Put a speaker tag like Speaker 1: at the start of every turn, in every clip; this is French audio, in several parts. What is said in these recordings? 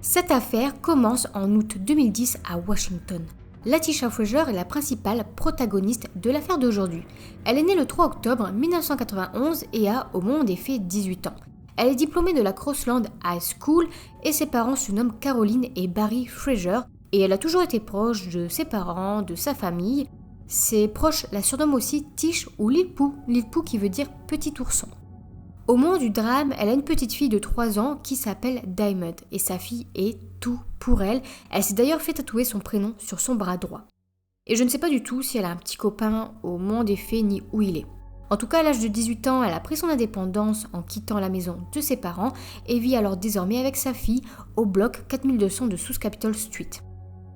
Speaker 1: Cette affaire commence en août 2010 à Washington. Latisha Frazier est la principale protagoniste de l'affaire d'aujourd'hui. Elle est née le 3 octobre 1991 et a, au moment des faits, 18 ans. Elle est diplômée de la Crossland High School et ses parents se nomment Caroline et Barry Frazier et elle a toujours été proche de ses parents, de sa famille. Ses proches la surnomment aussi Tish ou Lil Pooh qui veut dire petit ourson. Au moment du drame, elle a une petite fille de 3 ans qui s'appelle Diamond et sa fille est tout pour elle. Elle s'est d'ailleurs fait tatouer son prénom sur son bras droit. Et je ne sais pas du tout si elle a un petit copain au moment des faits ni où il est. En tout cas, à l'âge de 18 ans, elle a pris son indépendance en quittant la maison de ses parents et vit alors désormais avec sa fille au bloc 4200 de South Capitol Street.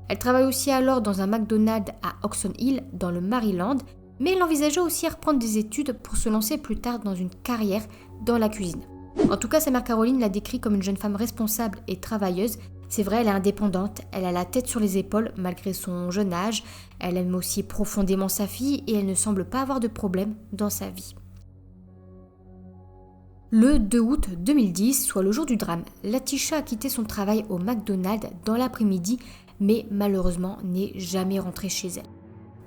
Speaker 1: Elle travaille aussi alors dans un McDonald's à Oxon Hill dans le Maryland, mais elle envisageait aussi à reprendre des études pour se lancer plus tard dans une carrière dans la cuisine. En tout cas, sa mère Caroline la décrit comme une jeune femme responsable et travailleuse. C'est vrai, elle est indépendante, elle a la tête sur les épaules malgré son jeune âge, elle aime aussi profondément sa fille et elle ne semble pas avoir de problème dans sa vie. Le 2 août 2010, soit le jour du drame, Latisha a quitté son travail au McDonald's dans l'après-midi, mais malheureusement n'est jamais rentrée chez elle.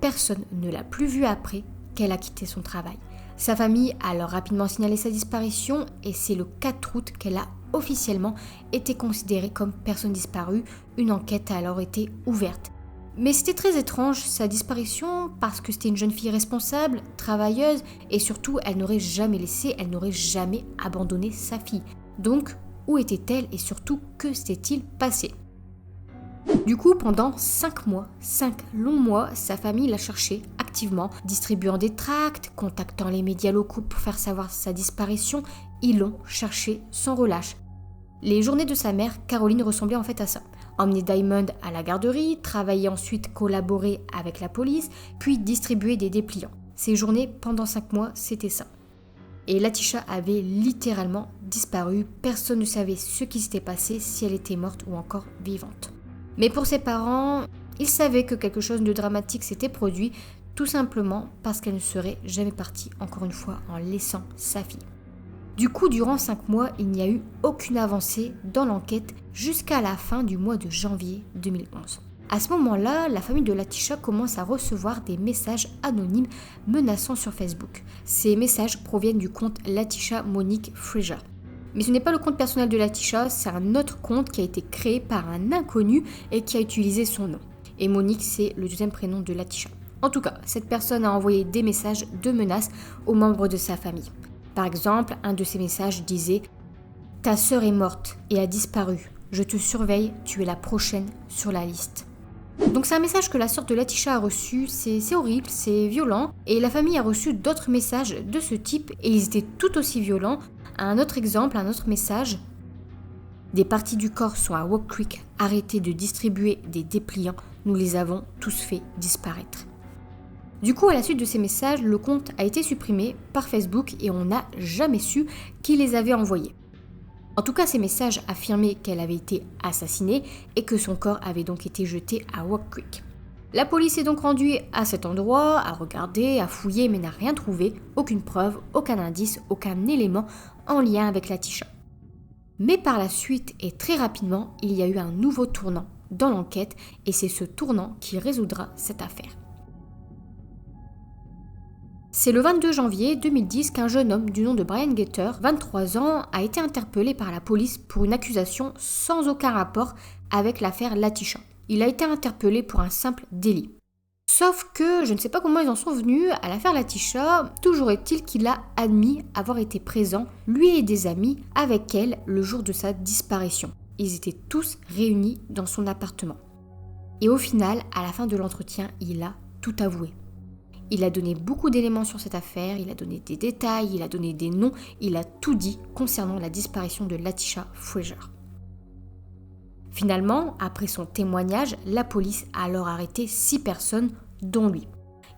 Speaker 1: Personne ne l'a plus vue après qu'elle a quitté son travail. Sa famille a alors rapidement signalé sa disparition et c'est le 4 août qu'elle a officiellement été considérée comme personne disparue. Une enquête a alors été ouverte. Mais c'était très étrange sa disparition parce que c'était une jeune fille responsable, travailleuse et surtout elle n'aurait jamais abandonné sa fille. Donc où était-elle et surtout que s'était-il passé ? Du coup, pendant 5 longs mois, sa famille l'a cherchée activement, distribuant des tracts, contactant les médias locaux pour faire savoir sa disparition. Ils l'ont cherchée sans relâche. Les journées de sa mère, Caroline, ressemblaient en fait à ça. Emmener Diamond à la garderie, travailler ensuite, collaborer avec la police, puis distribuer des dépliants. Ces journées, pendant 5 mois, c'était ça. Et Latisha avait littéralement disparu. Personne ne savait ce qui s'était passé, si elle était morte ou encore vivante. Mais pour ses parents, ils savaient que quelque chose de dramatique s'était produit, tout simplement parce qu'elle ne serait jamais partie, encore une fois, en laissant sa fille. Du coup, durant 5 mois, il n'y a eu aucune avancée dans l'enquête jusqu'à la fin du mois de janvier 2011. À ce moment-là, la famille de Latisha commence à recevoir des messages anonymes menaçants sur Facebook. Ces messages proviennent du compte Latisha Monique Frazier. Mais ce n'est pas le compte personnel de Latisha, c'est un autre compte qui a été créé par un inconnu et qui a utilisé son nom. Et Monique, c'est le deuxième prénom de Latisha. En tout cas, cette personne a envoyé des messages de menaces aux membres de sa famille. Par exemple, un de ces messages disait « Ta sœur est morte et a disparu. Je te surveille, tu es la prochaine sur la liste. » Donc c'est un message que la sœur de Latisha a reçu, c'est horrible, c'est violent. Et la famille a reçu d'autres messages de ce type et ils étaient tout aussi violents. Un autre exemple, un autre message. Des parties du corps sont à Walk Creek, arrêtez de distribuer des dépliants, nous les avons tous fait disparaître. Du coup, à la suite de ces messages, le compte a été supprimé par Facebook et on n'a jamais su qui les avait envoyés. En tout cas, ces messages affirmaient qu'elle avait été assassinée et que son corps avait donc été jeté à Walk Creek. La police est donc rendue à cet endroit, à regarder, à fouiller, mais n'a rien trouvé, aucune preuve, aucun indice, aucun élément en lien avec Latisha. Mais par la suite et très rapidement, il y a eu un nouveau tournant dans l'enquête et c'est ce tournant qui résoudra cette affaire. C'est le 22 janvier 2010 qu'un jeune homme du nom de Brian Gator, 23 ans, a été interpellé par la police pour une accusation sans aucun rapport avec l'affaire Latisha. Il a été interpellé pour un simple délit. Sauf que je ne sais pas comment ils en sont venus à l'affaire Latisha, toujours est-il qu'il a admis avoir été présent, lui et des amis, avec elle le jour de sa disparition. Ils étaient tous réunis dans son appartement. Et au final, à la fin de l'entretien, il a tout avoué. Il a donné beaucoup d'éléments sur cette affaire, il a donné des détails, il a donné des noms, il a tout dit concernant la disparition de Latisha Frazier. Finalement, après son témoignage, la police a alors arrêté 6 personnes, dont lui.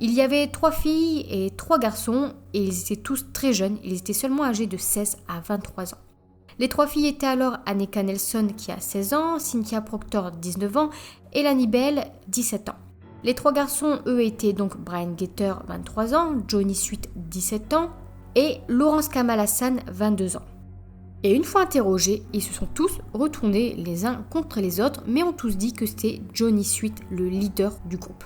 Speaker 1: Il y avait 3 filles et 3 garçons et ils étaient tous très jeunes, ils étaient seulement âgés de 16 à 23 ans. Les 3 filles étaient alors Annika Nelson qui a 16 ans, Cynthia Proctor 19 ans et Lanny Bell 17 ans. Les 3 garçons, eux, étaient donc Brian Gator 23 ans, Johnny Sweet 17 ans et Lawrence Kamal Hassan 22 ans. Et une fois interrogés, ils se sont tous retournés les uns contre les autres, mais ont tous dit que c'était Johnny Sweet, le leader du groupe.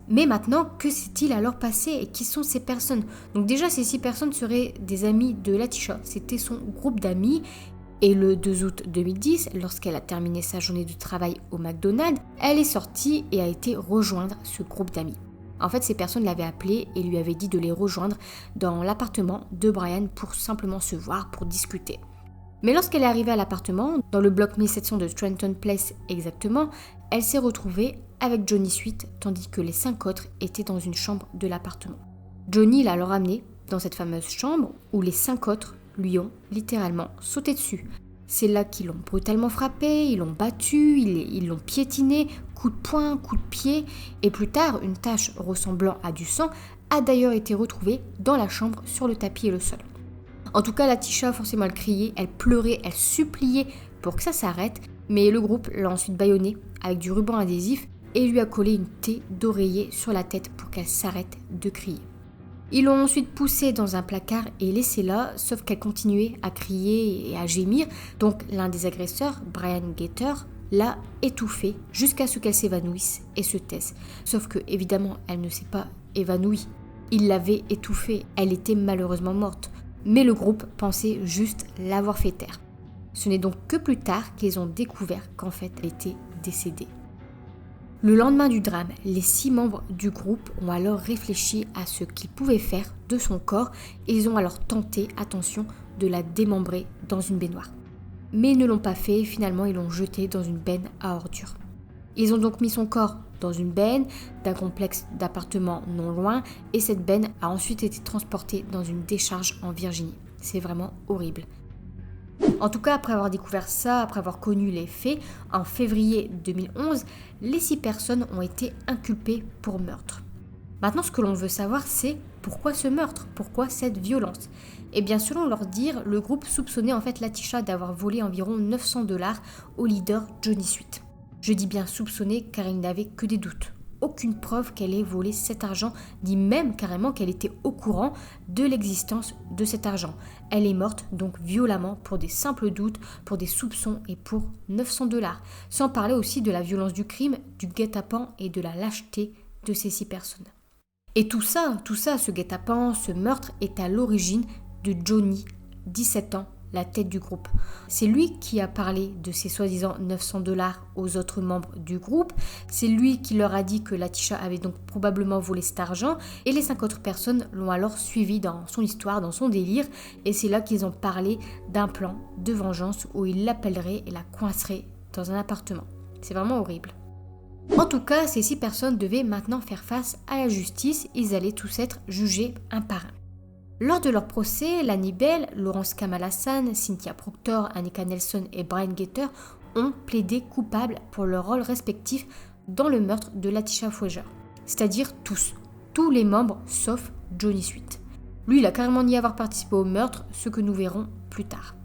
Speaker 1: Mais maintenant, que s'est-il alors passé et qui sont ces personnes? Donc déjà, ces 6 personnes seraient des amis de Latisha, c'était son groupe d'amis. Et le 2 août 2010, lorsqu'elle a terminé sa journée de travail au McDonald's, elle est sortie et a été rejoindre ce groupe d'amis. En fait, ces personnes l'avaient appelée et lui avaient dit de les rejoindre dans l'appartement de Brian pour simplement se voir, pour discuter. Mais lorsqu'elle est arrivée à l'appartement, dans le bloc 1700 de Trenton Place exactement, elle s'est retrouvée avec Johnny Sweet, tandis que les 5 autres étaient dans une chambre de l'appartement. Johnny l'a alors amenée dans cette fameuse chambre où les 5 autres lui ont littéralement sauté dessus. C'est là qu'ils l'ont brutalement frappé, ils l'ont battu, ils l'ont piétiné, coup de poing, coup de pied, et plus tard, une tache ressemblant à du sang a d'ailleurs été retrouvée dans la chambre sur le tapis et le sol. En tout cas, Latisha, forcément, elle criait, elle pleurait, elle suppliait pour que ça s'arrête, mais le groupe l'a ensuite bâillonnée avec du ruban adhésif et lui a collé une taie d'oreiller sur la tête pour qu'elle s'arrête de crier. Ils l'ont ensuite poussée dans un placard et laissée là, sauf qu'elle continuait à crier et à gémir, donc l'un des agresseurs, Brian Gator, l'a étouffée jusqu'à ce qu'elle s'évanouisse et se taise. Sauf que, évidemment, elle ne s'est pas évanouie. Il l'avait étouffée, elle était malheureusement morte. Mais le groupe pensait juste l'avoir fait taire. Ce n'est donc que plus tard qu'ils ont découvert qu'en fait elle était décédée. Le lendemain du drame, les 6 membres du groupe ont alors réfléchi à ce qu'ils pouvaient faire de son corps et ils ont alors tenté, attention, de la démembrer dans une baignoire. Mais ils ne l'ont pas fait, finalement ils l'ont jeté dans une benne à ordures. Ils ont donc mis son corps dans une benne d'un complexe d'appartements non loin et cette benne a ensuite été transportée dans une décharge en Virginie. C'est vraiment horrible. En tout cas, après avoir découvert ça, après avoir connu les faits, en février 2011, les 6 personnes ont été inculpées pour meurtre. Maintenant, ce que l'on veut savoir, c'est pourquoi ce meurtre? Pourquoi cette violence? Eh bien, selon leur dire, le groupe soupçonnait en fait Latisha d'avoir volé environ 900 $ au leader Johnny Sweet. Je dis bien soupçonné car il n'avait que des doutes. Aucune preuve qu'elle ait volé cet argent, ni même carrément qu'elle était au courant de l'existence de cet argent. Elle est morte donc violemment pour des simples doutes, pour des soupçons et pour 900 $. Sans parler aussi de la violence du crime, du guet-apens et de la lâcheté de ces 6 personnes. Et tout ça, ce guet-apens, ce meurtre est à l'origine de Johnny, 17 ans, la tête du groupe. C'est lui qui a parlé de ces soi-disant 900 $ aux autres membres du groupe. C'est lui qui leur a dit que Latisha avait donc probablement volé cet argent et les 5 autres personnes l'ont alors suivi dans son histoire, dans son délire et c'est là qu'ils ont parlé d'un plan de vengeance où ils l'appelleraient et la coinceraient dans un appartement. C'est vraiment horrible. En tout cas, ces 6 personnes devaient maintenant faire face à la justice. Ils allaient tous être jugés un par un. Lors de leur procès, Lanny Bell, Lawrence Kamal Hassan, Cynthia Proctor, Annika Nelson et Brian Gator ont plaidé coupables pour leur rôle respectif dans le meurtre de Latisha Frazier. C'est-à-dire tous les membres sauf Johnny Sweet. Lui, il a carrément nié avoir participé au meurtre, ce que nous verrons plus tard.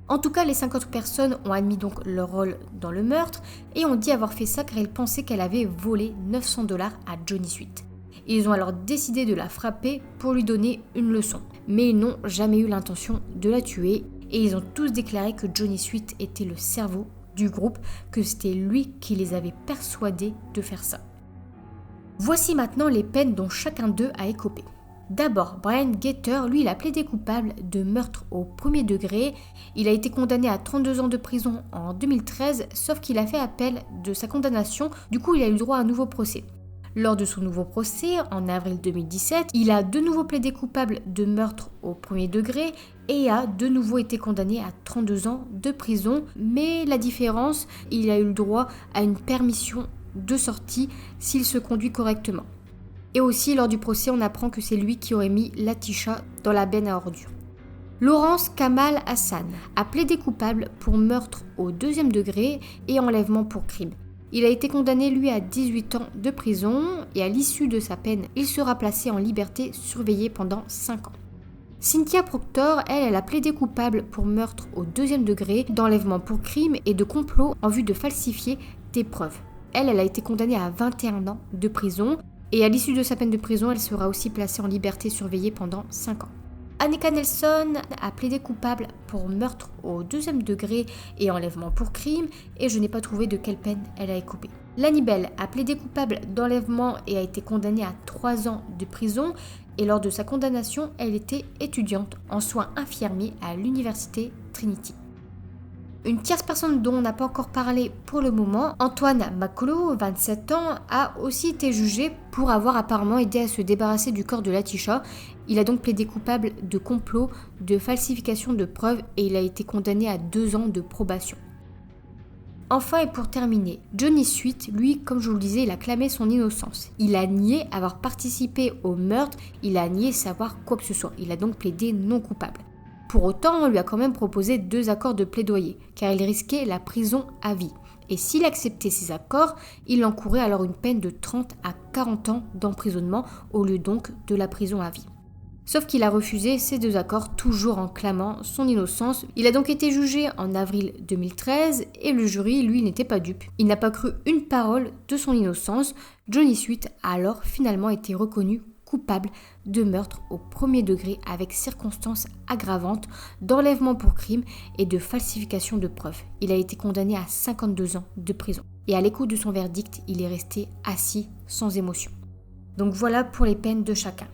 Speaker 1: En tout cas, les 5 autres personnes ont admis donc leur rôle dans le meurtre et ont dit avoir fait ça car ils pensaient qu'elle avait volé 900 $ à Johnny Sweet. Ils ont alors décidé de la frapper pour lui donner une leçon. Mais ils n'ont jamais eu l'intention de la tuer et ils ont tous déclaré que Johnny Sweet était le cerveau du groupe, que c'était lui qui les avait persuadés de faire ça. Voici maintenant les peines dont chacun d'eux a écopé. D'abord, Brian Gator, lui, il a plaidé coupable de meurtre au premier degré. Il a été condamné à 32 ans de prison en 2013, sauf qu'il a fait appel de sa condamnation, du coup il a eu droit à un nouveau procès. Lors de son nouveau procès, en avril 2017, il a de nouveau plaidé coupable de meurtre au premier degré et a de nouveau été condamné à 32 ans de prison. Mais la différence, il a eu le droit à une permission de sortie s'il se conduit correctement. Et aussi, lors du procès, on apprend que c'est lui qui aurait mis Latisha dans la benne à ordures. Lawrence Kamal Hassan a plaidé coupable pour meurtre au 2e degré et enlèvement pour crime. Il a été condamné, lui, à 18 ans de prison et à l'issue de sa peine, il sera placé en liberté surveillée pendant 5 ans. Cynthia Proctor, elle a plaidé coupable pour meurtre au 2e degré, d'enlèvement pour crime et de complot en vue de falsifier des preuves. Elle a été condamnée à 21 ans de prison et à l'issue de sa peine de prison, elle sera aussi placée en liberté surveillée pendant 5 ans. Annika Nelson a plaidé coupable pour meurtre au 2e degré et enlèvement pour crime et je n'ai pas trouvé de quelle peine elle a écopé. Lani Bell a plaidé coupable d'enlèvement et a été condamnée à 3 ans de prison et lors de sa condamnation, elle était étudiante en soins infirmiers à l'université Trinity. Une tierce personne dont on n'a pas encore parlé pour le moment, Antoine McCullough, 27 ans, a aussi été jugé pour avoir apparemment aidé à se débarrasser du corps de Latisha. Il a donc plaidé coupable de complot, de falsification de preuves et il a été condamné à 2 ans de probation. Enfin et pour terminer, Johnny Sweet, lui, comme je vous le disais, il a clamé son innocence. Il a nié avoir participé au meurtre, il a nié savoir quoi que ce soit. Il a donc plaidé non coupable. Pour autant, on lui a quand même proposé 2 accords de plaidoyer, car il risquait la prison à vie. Et s'il acceptait ces accords, il encourait alors une peine de 30 à 40 ans d'emprisonnement, au lieu donc de la prison à vie. Sauf qu'il a refusé ces 2 accords, toujours en clamant son innocence. Il a donc été jugé en avril 2013, et le jury, lui, n'était pas dupe. Il n'a pas cru une parole de son innocence. Johnny Sweet a alors finalement été reconnu coupable de meurtre au 1er degré avec circonstances aggravantes, d'enlèvement pour crime et de falsification de preuves. Il a été condamné à 52 ans de prison. Et à l'écoute de son verdict, il est resté assis sans émotion. Donc voilà pour les peines de chacun.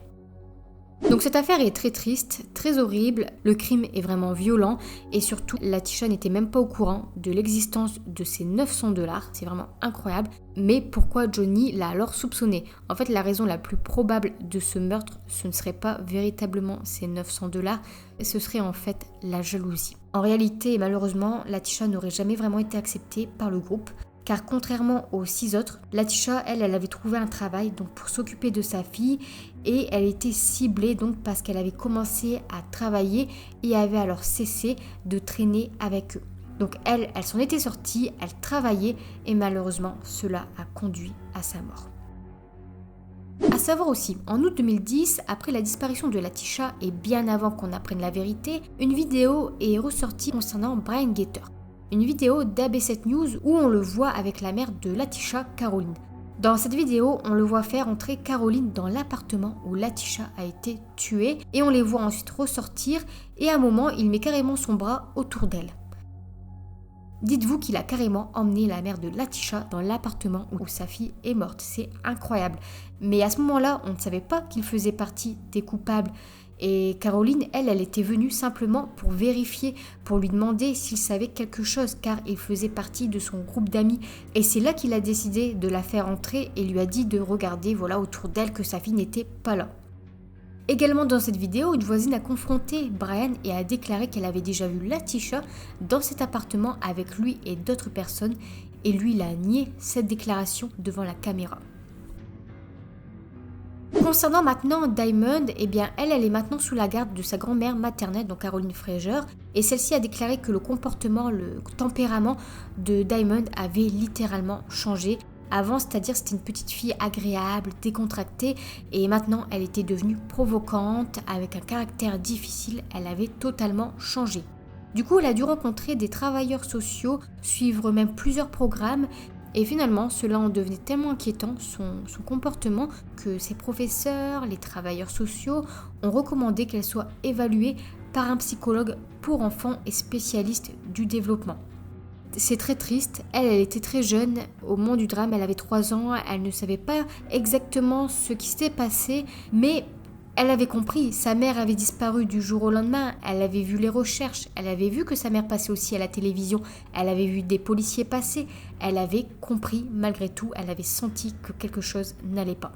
Speaker 1: Donc cette affaire est très triste, très horrible, le crime est vraiment violent et surtout Latisha n'était même pas au courant de l'existence de ces 900 $, c'est vraiment incroyable. Mais pourquoi Johnny l'a alors soupçonné? En fait, la raison la plus probable de ce meurtre, ce ne serait pas véritablement ces 900 $, ce serait en fait la jalousie. En réalité, et malheureusement, Latisha n'aurait jamais vraiment été acceptée par le groupe. Car contrairement aux 6 autres, Latisha, elle avait trouvé un travail donc pour s'occuper de sa fille et elle était ciblée donc parce qu'elle avait commencé à travailler et avait alors cessé de traîner avec eux. Donc elle s'en était sortie, elle travaillait et malheureusement cela a conduit à sa mort. À savoir aussi, en août 2010, après la disparition de Latisha et bien avant qu'on apprenne la vérité, une vidéo est ressortie concernant Brian Gator. Une vidéo d'AB7 News où on le voit avec la mère de Latisha, Caroline. Dans cette vidéo, on le voit faire entrer Caroline dans l'appartement où Latisha a été tuée et on les voit ensuite ressortir et à un moment, il met carrément son bras autour d'elle. Dites-vous qu'il a carrément emmené la mère de Latisha dans l'appartement où sa fille est morte. C'est incroyable. Mais à ce moment-là, on ne savait pas qu'il faisait partie des coupables. Et Caroline, elle était venue simplement pour vérifier, pour lui demander s'il savait quelque chose, car il faisait partie de son groupe d'amis. Et c'est là qu'il a décidé de la faire entrer et lui a dit de regarder autour d'elle que sa fille n'était pas là. Également dans cette vidéo, une voisine a confronté Brian et a déclaré qu'elle avait déjà vu Latisha dans cet appartement avec lui et d'autres personnes, et lui il a nié cette déclaration devant la caméra. Concernant maintenant Diamond, elle est maintenant sous la garde de sa grand-mère maternelle, donc Caroline Fraser, et celle-ci a déclaré que le comportement, le tempérament de Diamond avait littéralement changé. Avant, c'est-à-dire c'était une petite fille agréable, décontractée, et maintenant elle était devenue provocante, avec un caractère difficile, elle avait totalement changé. Du coup, elle a dû rencontrer des travailleurs sociaux, suivre même plusieurs programmes, et finalement, cela en devenait tellement inquiétant, son comportement, que ses professeurs, les travailleurs sociaux, ont recommandé qu'elle soit évaluée par un psychologue pour enfants et spécialiste du développement. C'est très triste, elle était très jeune, au moment du drame, elle avait 3 ans, elle ne savait pas exactement ce qui s'était passé, mais elle avait compris, sa mère avait disparu du jour au lendemain, elle avait vu les recherches, elle avait vu que sa mère passait aussi à la télévision, elle avait vu des policiers passer, elle avait compris malgré tout, elle avait senti que quelque chose n'allait pas.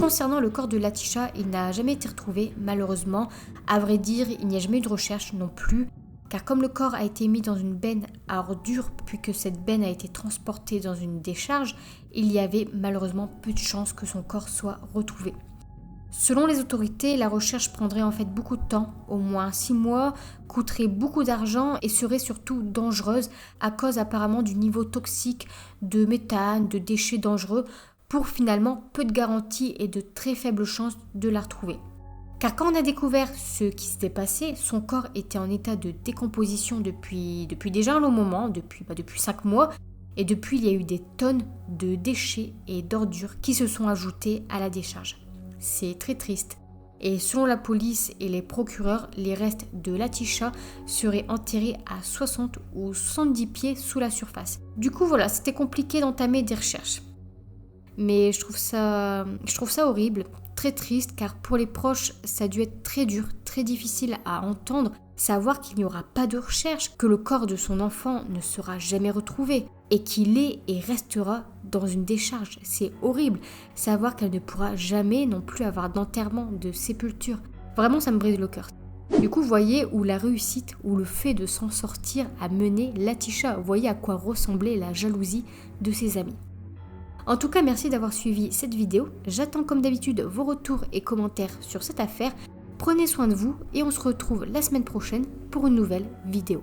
Speaker 1: Concernant le corps de Latisha, il n'a jamais été retrouvé, malheureusement. À vrai dire, il n'y a jamais eu de recherche non plus. car comme le corps a été mis dans une benne à ordures puis que cette benne a été transportée dans une décharge, il y avait malheureusement peu de chances que son corps soit retrouvé. Selon les autorités, la recherche prendrait en fait beaucoup de temps, au moins 6 mois, coûterait beaucoup d'argent et serait surtout dangereuse à cause apparemment du niveau toxique de méthane, de déchets dangereux, pour finalement peu de garanties et de très faibles chances de la retrouver. Car quand on a découvert ce qui s'était passé, son corps était en état de décomposition depuis déjà un long moment, depuis 5 mois, et depuis il y a eu des tonnes de déchets et d'ordures qui se sont ajoutés à la décharge. C'est très triste. Et selon la police et les procureurs, les restes de Latisha seraient enterrés à 60 ou 70 pieds sous la surface. Du coup voilà, c'était compliqué d'entamer des recherches. Mais je trouve ça horrible, très triste, car pour les proches, ça a dû être très dur, très difficile à entendre, savoir qu'il n'y aura pas de recherche, que le corps de son enfant ne sera jamais retrouvé, et qu'il est et restera dans une décharge. C'est horrible, savoir qu'elle ne pourra jamais non plus avoir d'enterrement, de sépulture. Vraiment, ça me brise le cœur. Du coup, vous voyez où la réussite, ou le fait de s'en sortir a mené Latisha. Vous voyez à quoi ressemblait la jalousie de ses amis. En tout cas, merci d'avoir suivi cette vidéo. J'attends comme d'habitude vos retours et commentaires sur cette affaire. Prenez soin de vous et on se retrouve la semaine prochaine pour une nouvelle vidéo.